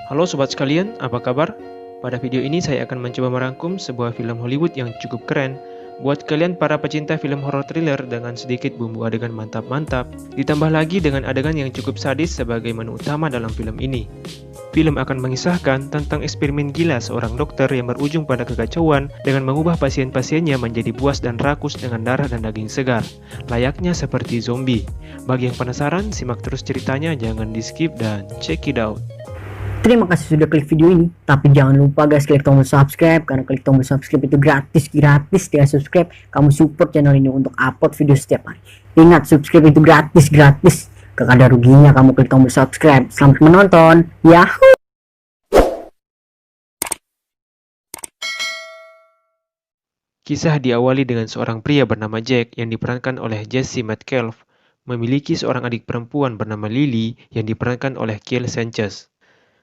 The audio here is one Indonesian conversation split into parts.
Halo sobat sekalian, apa kabar? Pada video ini saya akan mencoba merangkum sebuah film Hollywood yang cukup keren buat kalian para pecinta film horror thriller dengan sedikit bumbu adegan mantap-mantap, ditambah lagi dengan adegan yang cukup sadis sebagai menu utama dalam film ini. Film akan mengisahkan tentang eksperimen gila seorang dokter yang berujung pada kekacauan dengan mengubah pasien-pasiennya menjadi buas dan rakus dengan darah dan daging segar, layaknya seperti zombie. Bagi yang penasaran, simak terus ceritanya, jangan di-skip dan check it out. Terima kasih sudah klik video ini, tapi jangan lupa guys klik tombol subscribe, karena klik tombol subscribe itu gratis dengan subscribe kamu support channel ini untuk upload video setiap hari. Ingat, subscribe itu gratis, gak ada ruginya kamu klik tombol subscribe. Selamat menonton, yahoo! Kisah diawali dengan seorang pria bernama Jack yang diperankan oleh Jesse Metcalfe memiliki seorang adik perempuan bernama Lily yang diperankan oleh Kiel Sanchez.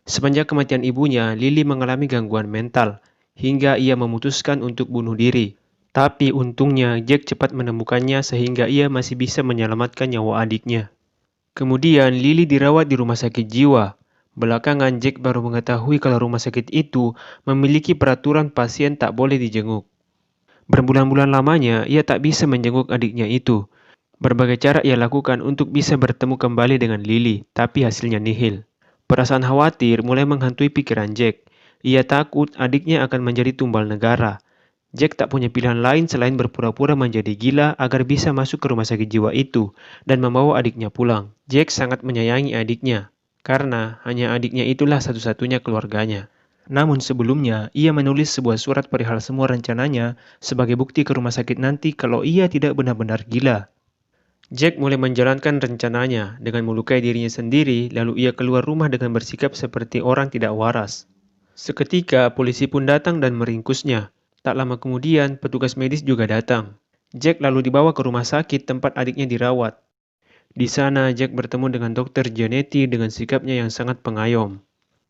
Semenjak kematian ibunya, Lily mengalami gangguan mental hingga ia memutuskan untuk bunuh diri. Tapi untungnya Jack cepat menemukannya sehingga ia masih bisa menyelamatkan nyawa adiknya. Kemudian Lily dirawat di rumah sakit jiwa. Belakangan Jack baru mengetahui kalau rumah sakit itu memiliki peraturan pasien tak boleh dijenguk. Berbulan-bulan lamanya, ia tak bisa menjenguk adiknya itu. Berbagai cara ia lakukan untuk bisa bertemu kembali dengan Lily, tapi hasilnya nihil. Perasaan khawatir mulai menghantui pikiran Jack. Ia takut adiknya akan menjadi tumbal negara. Jack tak punya pilihan lain selain berpura-pura menjadi gila agar bisa masuk ke rumah sakit jiwa itu dan membawa adiknya pulang. Jack sangat menyayangi adiknya, karena hanya adiknya itulah satu-satunya keluarganya. Namun sebelumnya, ia menulis sebuah surat perihal semua rencananya sebagai bukti ke rumah sakit nanti kalau ia tidak benar-benar gila. Jack mulai menjalankan rencananya dengan melukai dirinya sendiri, lalu ia keluar rumah dengan bersikap seperti orang tidak waras. Seketika, polisi pun datang dan meringkusnya. Tak lama kemudian, petugas medis juga datang. Jack lalu dibawa ke rumah sakit tempat adiknya dirawat. Di sana, Jack bertemu dengan Dr. Giannetti dengan sikapnya yang sangat pengayom.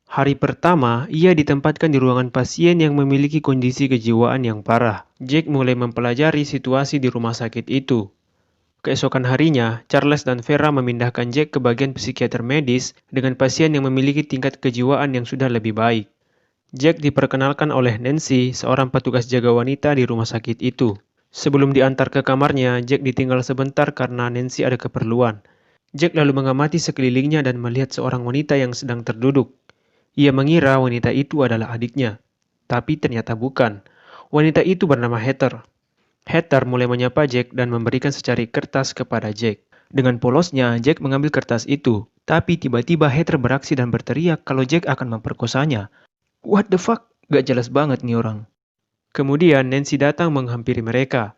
Hari pertama, ia ditempatkan di ruangan pasien yang memiliki kondisi kejiwaan yang parah. Jack mulai mempelajari situasi di rumah sakit itu. Keesokan harinya, Charles dan Vera memindahkan Jack ke bagian psikiater medis dengan pasien yang memiliki tingkat kejiwaan yang sudah lebih baik. Jack diperkenalkan oleh Nancy, seorang petugas jaga wanita di rumah sakit itu. Sebelum diantar ke kamarnya, Jack ditinggal sebentar karena Nancy ada keperluan. Jack lalu mengamati sekelilingnya dan melihat seorang wanita yang sedang terduduk. Ia mengira wanita itu adalah adiknya, tapi ternyata bukan. Wanita itu bernama Heather. Heather mulai menyapa Jack dan memberikan secari kertas kepada Jack. Dengan polosnya, Jack mengambil kertas itu, tapi tiba-tiba Heather beraksi dan berteriak kalau Jack akan memperkosanya. What the fuck? Gak jelas banget nih orang. Kemudian Nancy datang menghampiri mereka.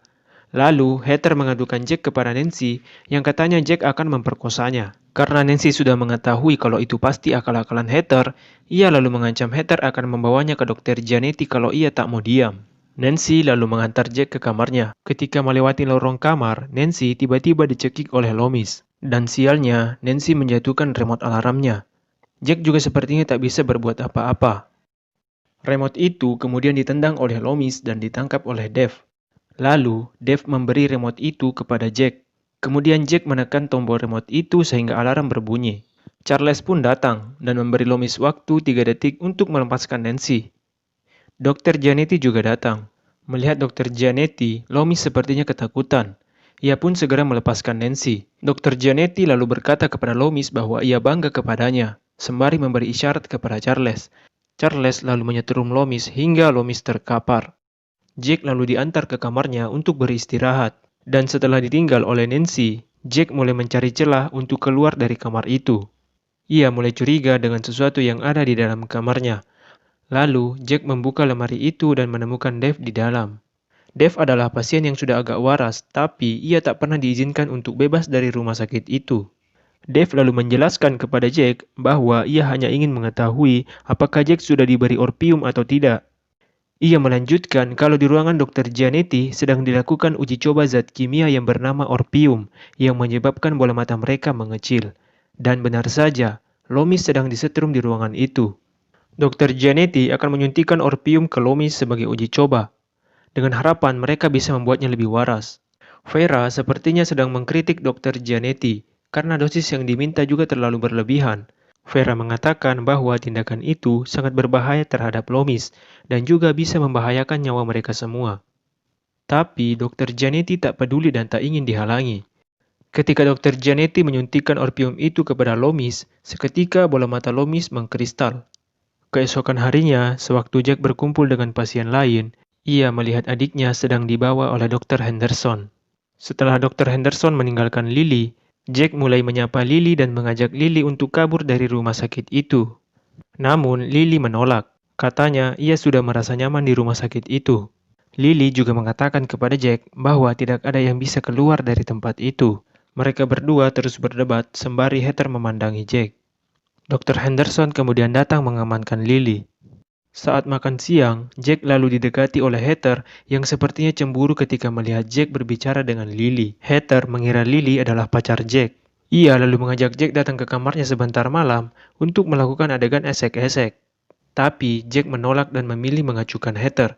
Lalu Heather mengadukan Jack kepada Nancy yang katanya Jack akan memperkosanya. Karena Nancy sudah mengetahui kalau itu pasti akal-akalan Heather, ia lalu mengancam Heather akan membawanya ke Dr. Giannetti kalau ia tak mau diam. Nancy lalu mengantar Jack ke kamarnya. Ketika melewati lorong kamar, Nancy tiba-tiba dicekik oleh Loomis. Dan sialnya, Nancy menjatuhkan remote alarmnya. Jack juga sepertinya tak bisa berbuat apa-apa. Remote itu kemudian ditendang oleh Loomis dan ditangkap oleh Dave. Lalu, Dave memberi remote itu kepada Jack. Kemudian Jack menekan tombol remote itu sehingga alarm berbunyi. Charles pun datang dan memberi Loomis waktu 3 detik untuk melepaskan Nancy. Dr. Giannetti juga datang. Melihat Dr. Giannetti, Loomis sepertinya ketakutan. Ia pun segera melepaskan Nancy. Dr. Giannetti lalu berkata kepada Loomis bahwa ia bangga kepadanya, sembari memberi isyarat kepada Charles. Charles lalu menyetrum Loomis hingga Loomis terkapar. Jack lalu diantar ke kamarnya untuk beristirahat. Dan setelah ditinggal oleh Nancy, Jack mulai mencari celah untuk keluar dari kamar itu. Ia mulai curiga dengan sesuatu yang ada di dalam kamarnya. Lalu, Jack membuka lemari itu dan menemukan Dave di dalam. Dave adalah pasien yang sudah agak waras, tapi ia tak pernah diizinkan untuk bebas dari rumah sakit itu. Dave lalu menjelaskan kepada Jack bahwa ia hanya ingin mengetahui apakah Jack sudah diberi orpium atau tidak. Ia melanjutkan kalau di ruangan Dr. Giannetti sedang dilakukan uji coba zat kimia yang bernama orpium yang menyebabkan bola mata mereka mengecil. Dan benar saja, Loomis sedang disetrum di ruangan itu. Dr. Giannetti akan menyuntikkan orpium ke Loomis sebagai uji coba, dengan harapan mereka bisa membuatnya lebih waras. Vera sepertinya sedang mengkritik Dr. Giannetti karena dosis yang diminta juga terlalu berlebihan. Vera mengatakan bahwa tindakan itu sangat berbahaya terhadap Loomis dan juga bisa membahayakan nyawa mereka semua. Tapi Dr. Janetti tak peduli dan tak ingin dihalangi. Ketika Dr. Janetti menyuntikkan orpium itu kepada Loomis, seketika bola mata Loomis mengkristal. Keesokan harinya, sewaktu Jack berkumpul dengan pasien lain, ia melihat adiknya sedang dibawa oleh Dr. Henderson. Setelah Dr. Henderson meninggalkan Lily, Jack mulai menyapa Lily dan mengajak Lily untuk kabur dari rumah sakit itu. Namun, Lily menolak. Katanya ia sudah merasa nyaman di rumah sakit itu. Lily juga mengatakan kepada Jack bahwa tidak ada yang bisa keluar dari tempat itu. Mereka berdua terus berdebat sembari Heather memandangi Jack. Dr. Henderson kemudian datang mengamankan Lily. Saat makan siang, Jack lalu didekati oleh Heather yang sepertinya cemburu ketika melihat Jack berbicara dengan Lily. Heather mengira Lily adalah pacar Jack. Ia lalu mengajak Jack datang ke kamarnya sebentar malam untuk melakukan adegan esek-esek. Tapi Jack menolak dan memilih mengacukan Heather.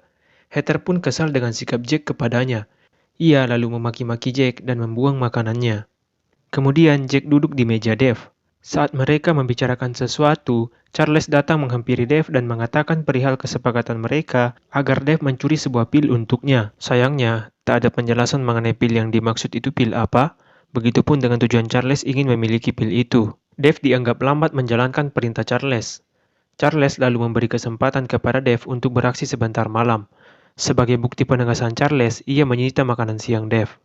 Heather pun kesal dengan sikap Jack kepadanya. Ia lalu memaki-maki Jack dan membuang makanannya. Kemudian Jack duduk di meja Dave. Saat mereka membicarakan sesuatu, Charles datang menghampiri Dave dan mengatakan perihal kesepakatan mereka agar Dave mencuri sebuah pil untuknya. Sayangnya, tak ada penjelasan mengenai pil yang dimaksud itu pil apa. Begitupun dengan tujuan Charles ingin memiliki pil itu. Dave dianggap lambat menjalankan perintah Charles. Charles lalu memberi kesempatan kepada Dave untuk beraksi sebentar malam. Sebagai bukti penegasan Charles, ia menyita makanan siang Dave.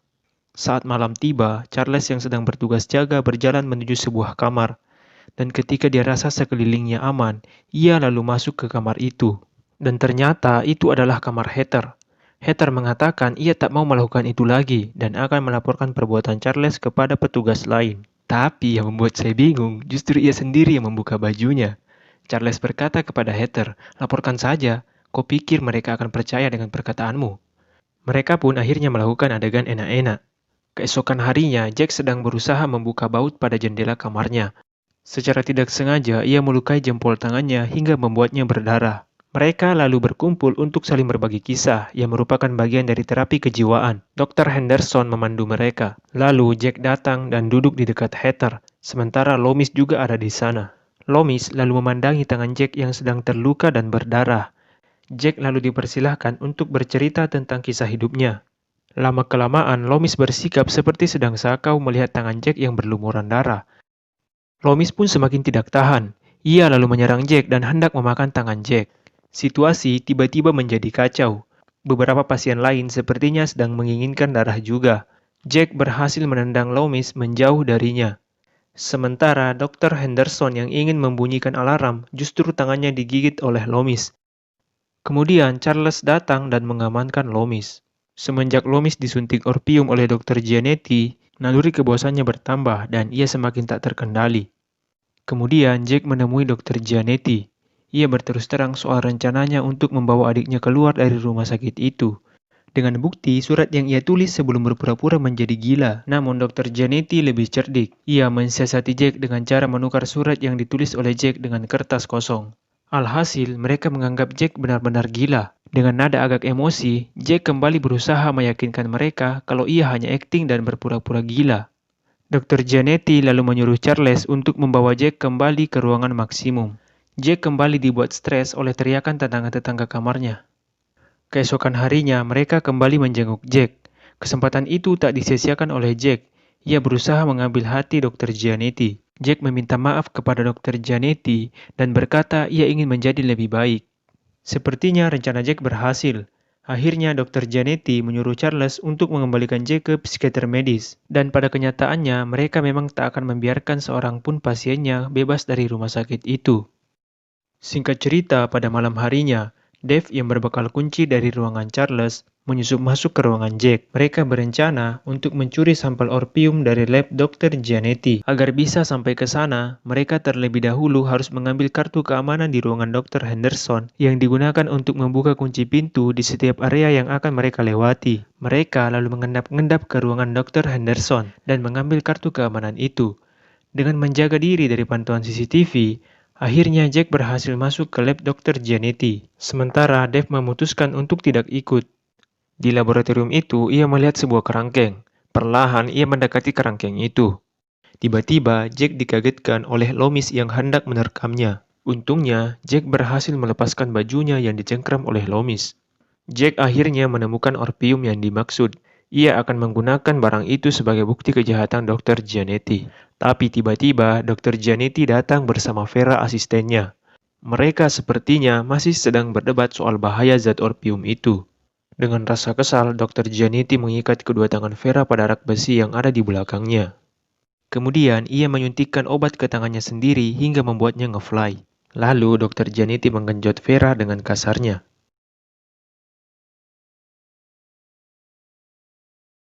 Saat malam tiba, Charles yang sedang bertugas jaga berjalan menuju sebuah kamar. Dan ketika dia rasa sekelilingnya aman, ia lalu masuk ke kamar itu. Dan ternyata itu adalah kamar Heather. Heather mengatakan ia tak mau melakukan itu lagi dan akan melaporkan perbuatan Charles kepada petugas lain. Tapi yang membuat saya bingung, justru ia sendiri yang membuka bajunya. Charles berkata kepada Heather, "Laporkan saja, kau pikir mereka akan percaya dengan perkataanmu?" Mereka pun akhirnya melakukan adegan enak-enak. Keesokan harinya, Jack sedang berusaha membuka baut pada jendela kamarnya. Secara tidak sengaja, ia melukai jempol tangannya hingga membuatnya berdarah. Mereka lalu berkumpul untuk saling berbagi kisah yang merupakan bagian dari terapi kejiwaan. Dr. Henderson memandu mereka. Lalu Jack datang dan duduk di dekat Heather, sementara Loomis juga ada di sana. Loomis lalu memandangi tangan Jack yang sedang terluka dan berdarah. Jack lalu dipersilahkan untuk bercerita tentang kisah hidupnya. Lama-kelamaan, Loomis bersikap seperti sedang sakau melihat tangan Jack yang berlumuran darah. Loomis pun semakin tidak tahan. Ia lalu menyerang Jack dan hendak memakan tangan Jack. Situasi tiba-tiba menjadi kacau. Beberapa pasien lain sepertinya sedang menginginkan darah juga. Jack berhasil menendang Loomis menjauh darinya. Sementara Dr. Henderson yang ingin membunyikan alarm justru tangannya digigit oleh Loomis. Kemudian Charles datang dan mengamankan Loomis. Semenjak Loomis disuntik orpium oleh Dr. Gianetti, naluri kebosannya bertambah dan ia semakin tak terkendali. Kemudian Jack menemui Dr. Gianetti. Ia berterus terang soal rencananya untuk membawa adiknya keluar dari rumah sakit itu. Dengan bukti surat yang ia tulis sebelum berpura-pura menjadi gila. Namun Dr. Gianetti lebih cerdik. Ia mensiasati Jack dengan cara menukar surat yang ditulis oleh Jack dengan kertas kosong. Alhasil, mereka menganggap Jack benar-benar gila. Dengan nada agak emosi, Jack kembali berusaha meyakinkan mereka kalau ia hanya akting dan berpura-pura gila. Dr. Gianetti lalu menyuruh Charles untuk membawa Jack kembali ke ruangan maksimum. Jack kembali dibuat stres oleh teriakan tetangga-tetangga kamarnya. Keesokan harinya, mereka kembali menjenguk Jack. Kesempatan itu tak disia-siakan oleh Jack. Ia berusaha mengambil hati Dr. Gianetti. Jack meminta maaf kepada Dr. Gianetti dan berkata ia ingin menjadi lebih baik. Sepertinya rencana Jack berhasil. Akhirnya Dr. Gianetti menyuruh Charles untuk mengembalikan Jack ke psikiater medis. Dan pada kenyataannya mereka memang tak akan membiarkan seorang pun pasiennya bebas dari rumah sakit itu. Singkat cerita, pada malam harinya, Dave yang berbekal kunci dari ruangan Charles menyusup masuk ke ruangan Jack. Mereka berencana untuk mencuri sampel orpium dari lab Dr. Gianetti. Agar bisa sampai ke sana, mereka terlebih dahulu harus mengambil kartu keamanan di ruangan Dr. Henderson yang digunakan untuk membuka kunci pintu di setiap area yang akan mereka lewati. Mereka lalu mengendap-endap ke ruangan Dr. Henderson dan mengambil kartu keamanan itu. Dengan menjaga diri dari pantauan CCTV, akhirnya Jack berhasil masuk ke lab Dr. Gianetti. Sementara Dave memutuskan untuk tidak ikut. Di laboratorium itu, ia melihat sebuah kerangkeng. Perlahan, ia mendekati kerangkeng itu. Tiba-tiba, Jack dikagetkan oleh Loomis yang hendak menerkamnya. Untungnya, Jack berhasil melepaskan bajunya yang dicengkram oleh Loomis. Jack akhirnya menemukan orpium yang dimaksud. Ia akan menggunakan barang itu sebagai bukti kejahatan Dr. Giannetti. Tapi tiba-tiba, Dr. Giannetti datang bersama Vera asistennya. Mereka sepertinya masih sedang berdebat soal bahaya zat orpium itu. Dengan rasa kesal, Dr. Giannetti mengikat kedua tangan Vera pada rak besi yang ada di belakangnya. Kemudian, ia menyuntikkan obat ke tangannya sendiri hingga membuatnya nge-fly. Lalu, Dr. Giannetti menggenjot Vera dengan kasarnya.